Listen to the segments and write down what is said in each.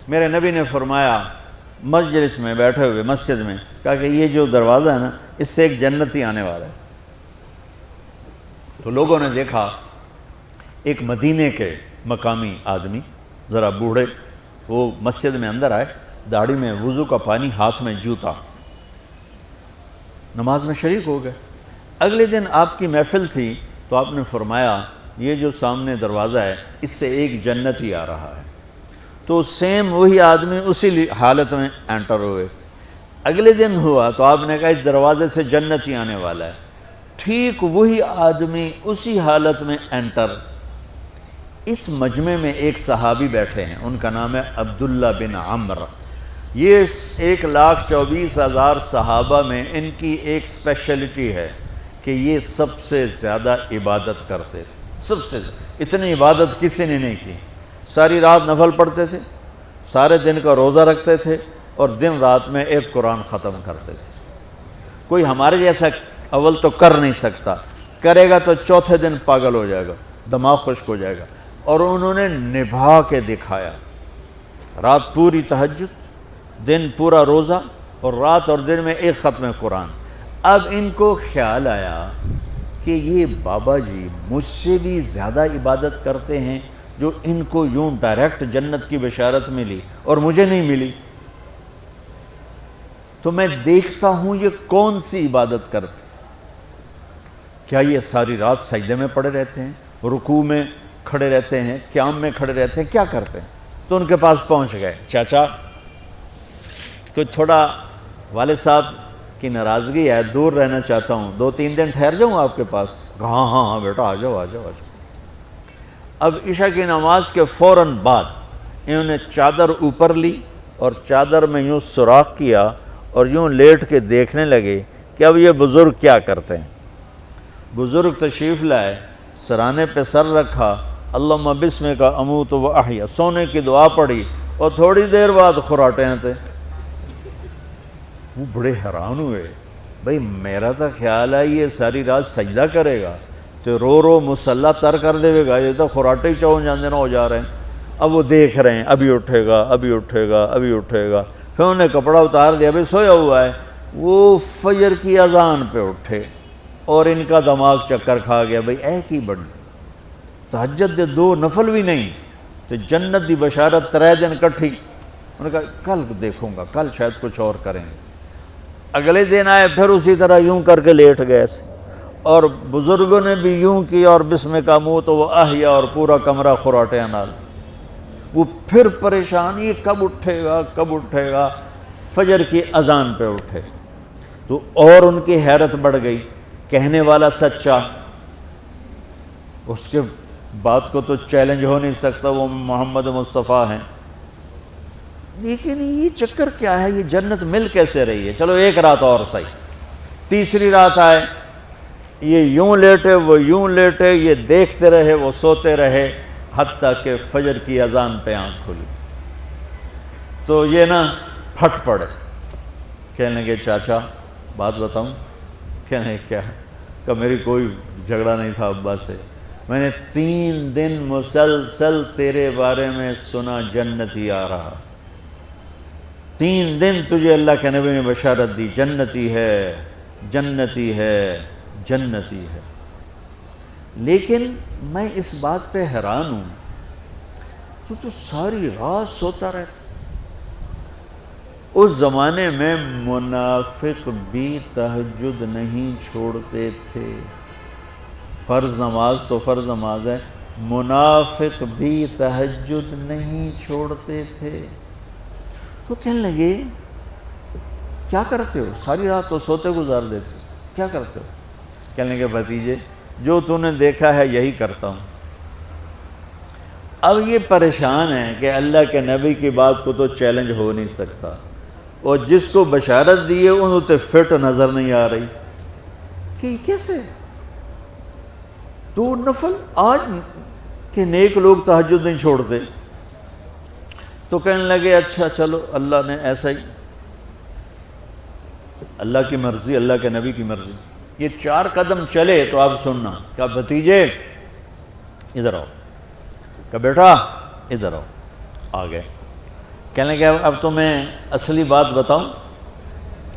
میرے نبی نے فرمایا مجلس میں بیٹھے ہوئے مسجد میں، کہا کہ یہ جو دروازہ ہے نا اس سے ایک جنتی آنے والا ہے۔ تو لوگوں نے دیکھا ایک مدینے کے مقامی آدمی ذرا بوڑھے، وہ مسجد میں اندر آئے، داڑھی میں وضو کا پانی، ہاتھ میں جوتا، نماز میں شریک ہو گئے۔ اگلے دن آپ کی محفل تھی تو آپ نے فرمایا یہ جو سامنے دروازہ ہے اس سے ایک جنتی آ رہا ہے۔ تو سیم وہی آدمی اسی حالت میں انٹر ہوئے۔ اگلے دن ہوا تو آپ نے کہا اس دروازے سے جنتی آنے والا ہے، ٹھیک وہی آدمی اسی حالت میں انٹر۔ اس مجمع میں ایک صحابی بیٹھے ہیں، ان کا نام ہے عبداللہ بن عمر۔ یہ 1,24,000 صحابہ میں ان کی ایک اسپیشلٹی ہے کہ یہ سب سے زیادہ عبادت کرتے تھے، سب سے اتنی عبادت کسی نے نہیں کی۔ ساری رات نفل پڑھتے تھے، سارے دن کا روزہ رکھتے تھے، اور دن رات میں ایک قرآن ختم کرتے تھے۔ کوئی ہمارے جیسا اول تو کر نہیں سکتا، کرے گا تو چوتھے دن پاگل ہو جائے گا، دماغ خشک ہو جائے گا، اور انہوں نے نبھا کے دکھایا۔ رات پوری تہجد، دن پورا روزہ، اور رات اور دن میں ایک ختم قرآن۔ اب ان کو خیال آیا کہ یہ بابا جی مجھ سے بھی زیادہ عبادت کرتے ہیں، جو ان کو یوں ڈائریکٹ جنت کی بشارت ملی اور مجھے نہیں ملی، تو میں دیکھتا ہوں یہ کون سی عبادت کرتے، کیا یہ ساری رات سجدے میں پڑے رہتے ہیں، رکوع میں کھڑے رہتے ہیں، قیام میں کھڑے رہتے ہیں، کیا کرتے ہیں؟ تو ان کے پاس پہنچ گئے، چاچا کوئی تھوڑا والد صاحب کی ناراضگی ہے، دور رہنا چاہتا ہوں، 2-3 دن ٹھہر جاؤں آپ کے پاس؟ ہاں ہاں ہاں بیٹا آ جاؤ آ جاؤ آ جاؤ۔ اب عشاء کی نماز کے فوراً بعد انہوں نے چادر اوپر لی اور چادر میں یوں سوراخ کیا اور یوں لیٹ کے دیکھنے لگے کہ اب یہ بزرگ کیا کرتے ہیں۔ بزرگ تشریف لائے، سرانے پہ سر رکھا، اللہم بسمک اموت و احیا، سونے کی دعا پڑھی، اور تھوڑی دیر بعد خراٹے تھے۔ وہ بڑے حیران ہوئے، بھئی میرا تو خیال ہے یہ ساری رات سجدہ کرے گا تو رو رو مصلی تر کر دے گا، یہ تو خراٹے ہی چون جاندے نہ ہو جا رہے ہیں۔ اب وہ دیکھ رہے ہیں ابھی اٹھے گا ابھی اٹھے گا ابھی اٹھے گا، پھر انہوں نے کپڑا اتار دیا، بھئی سویا ہوا ہے۔ وہ فجر کی اذان پہ اٹھے اور ان کا دماغ چکر کھا گیا، بھئی اے کی بڑی تہجد دے 2 نفل بھی نہیں تو جنت دی بشارت 3 دن کٹھی۔ انہوں نے کہا کل دیکھوں گا، کل شاید کچھ اور کریں گے۔ اگلے دن آئے، پھر اسی طرح یوں کر کے لیٹ گئے، اور بزرگوں نے بھی یوں کی، اور بسمک اموت و احیا، اور پورا کمرہ خراٹے نال۔ وہ پھر پریشان، یہ کب اٹھے گا کب اٹھے گا؟ فجر کی اذان پہ اٹھے تو اور ان کی حیرت بڑھ گئی، کہنے والا سچا، اس کے بات کو تو چیلنج ہو نہیں سکتا، وہ محمد مصطفیٰ ہیں، لیکن یہ چکر کیا ہے، یہ جنت مل کیسے رہی ہے؟ چلو ایک رات اور صحیح۔ تیسری رات آئے، یہ یوں لیٹے وہ یوں لیٹے، یہ دیکھتے رہے وہ سوتے رہے، حتیٰ کہ فجر کی اذان پہ آنکھ کھلی تو یہ نا پھٹ پڑے، کہنے لگے چاچا بات بتاؤں؟ کہنے کیا؟ کہ میری کوئی جھگڑا نہیں تھا ابا سے، میں نے 3 دن مسلسل تیرے بارے میں سنا جنتی آ رہا، 3 دن تجھے اللہ کے نبی نے بشارت دی جنتی ہے جنتی ہے جنتی ہے، لیکن میں اس بات پہ حیران ہوں تو ساری رات سوتا رہتا۔ اس زمانے میں منافق بھی تہجد نہیں چھوڑتے تھے، فرض نماز تو فرض نماز ہے، منافق بھی تہجد نہیں چھوڑتے تھے۔ تو کہنے لگے کیا کرتے ہو؟ ساری رات تو سوتے گزار دیتے ہو، کیا کرتے ہو؟ کہنے لگے بھتیجے جو تو نے دیکھا ہے یہی کرتا ہوں۔ اب یہ پریشان ہے کہ اللہ کے نبی کی بات کو تو چیلنج ہو نہیں سکتا، اور جس کو بشارت دی ہے انہوں تے فٹ نظر نہیں آ رہی کہ کیسے 2 نفل آج کہ نیک لوگ تہجد نہیں چھوڑتے۔ تو کہنے لگے اچھا چلو اللہ نے ایسا ہی، اللہ کی مرضی اللہ کے نبی کی مرضی۔ یہ 4 قدم چلے تو آپ سننا، کہا بھتیجے ادھر آؤ، کہا بیٹا ادھر آؤ، آ گئے۔ کہنے لگے اب تمہیں اصلی بات بتاؤں،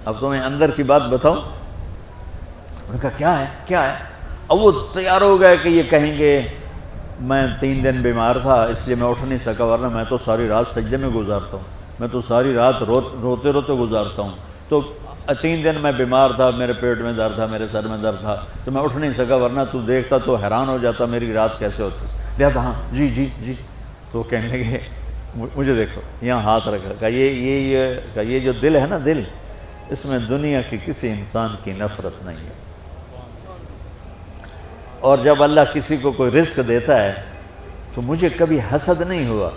اب تمہیں اندر کی بات بتاؤں؟ انہوں نے کہا کیا ہے کیا ہے؟ اب وہ تیار ہو گئے کہ یہ کہیں گے میں 3 دن بیمار تھا اس لیے میں اٹھ نہیں سکا، ورنہ میں تو ساری رات سجدے میں گزارتا ہوں، میں تو ساری رات روتے روتے گزارتا ہوں، تو 3 دن میں بیمار تھا، میرے پیٹ میں درد تھا، میرے سر میں درد تھا، تو میں اٹھ نہیں سکا، ورنہ تو دیکھتا تو حیران ہو جاتا میری رات کیسے ہوتی۔ لہذا ہاں جی جی جی، تو کہنے لگے مجھے دیکھو، یہاں ہاتھ رکھا، کہ یہ جو دل ہے نا، دل، اس میں دنیا کی کسی انسان کی نفرت نہیں ہے، اور جب اللہ کسی کو کوئی رزق دیتا ہے تو مجھے کبھی حسد نہیں ہوا،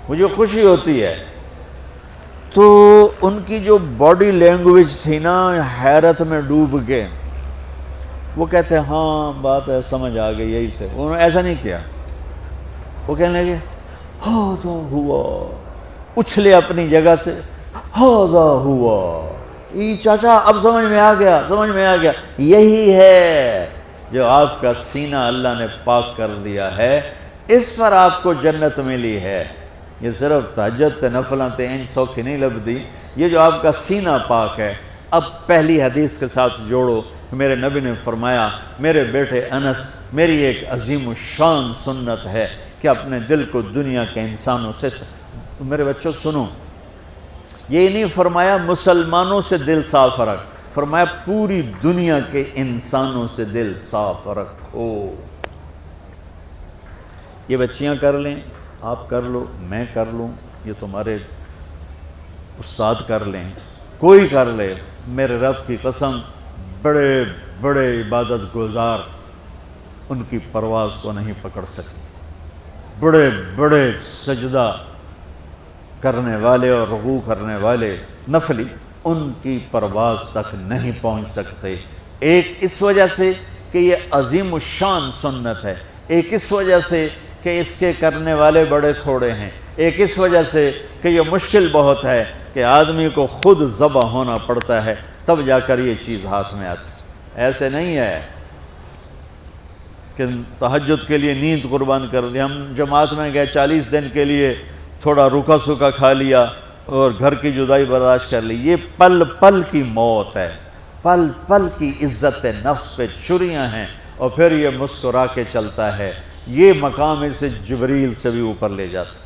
مجھے خوشی ہوتی ہے۔ تو ان کی جو باڈی لینگویج تھی نا، حیرت میں ڈوب کے وہ کہتے ہیں ہاں بات ہے، سمجھ آ گئی، یہی سے۔ انہوں نے ایسا نہیں کیا، وہ کہنے لگے ہاذا ہوا، اچھلے اپنی جگہ سے، ہاذا ہوا، ای چاچا اب سمجھ میں آ گیا، سمجھ میں آ گیا، یہی ہے جو آپ کا سینہ اللہ نے پاک کر دیا ہے، اس پر آپ کو جنت ملی ہے۔ یہ صرف تہجد تے نفلاں تے ان سوکھی نہیں لبدی، یہ جو آپ کا سینہ پاک ہے۔ اب پہلی حدیث کے ساتھ جوڑو، میرے نبی نے فرمایا، میرے بیٹے انس، میری ایک عظیم الشان سنت ہے کہ اپنے دل کو دنیا کے انسانوں سے، میرے بچوں سنو، یہ نہیں فرمایا مسلمانوں سے دل صاف رکھ، فرمایا پوری دنیا کے انسانوں سے دل صاف رکھو۔ یہ بچیاں کر لیں، آپ کر لو، میں کر لوں، یہ تمہارے استاد کر لیں، کوئی کر لے، میرے رب کی قسم، بڑے بڑے عبادت گزار ان کی پرواز کو نہیں پکڑ سکے، بڑے بڑے سجدہ کرنے والے اور رکوع کرنے والے نفلی ان کی پرواز تک نہیں پہنچ سکتے۔ ایک اس وجہ سے کہ یہ عظیم الشان سنت ہے، ایک اس وجہ سے کہ اس کے کرنے والے بڑے تھوڑے ہیں، ایک اس وجہ سے کہ یہ مشکل بہت ہے کہ آدمی کو خود ذبح ہونا پڑتا ہے تب جا کر یہ چیز ہاتھ میں آتی۔ ایسے نہیں ہے کہ تہجد کے لیے نیند قربان کر دی، ہم جماعت میں گئے 40 دن کے لیے، تھوڑا رکا سکا کھا لیا اور گھر کی جدائی برداشت کر لی۔ یہ پل پل کی موت ہے، پل پل کی عزت نفس پہ چھریاں ہیں، اور پھر یہ مسکرا کے چلتا ہے، یہ مقام اسے جبریل سے بھی اوپر لے جاتا ہے۔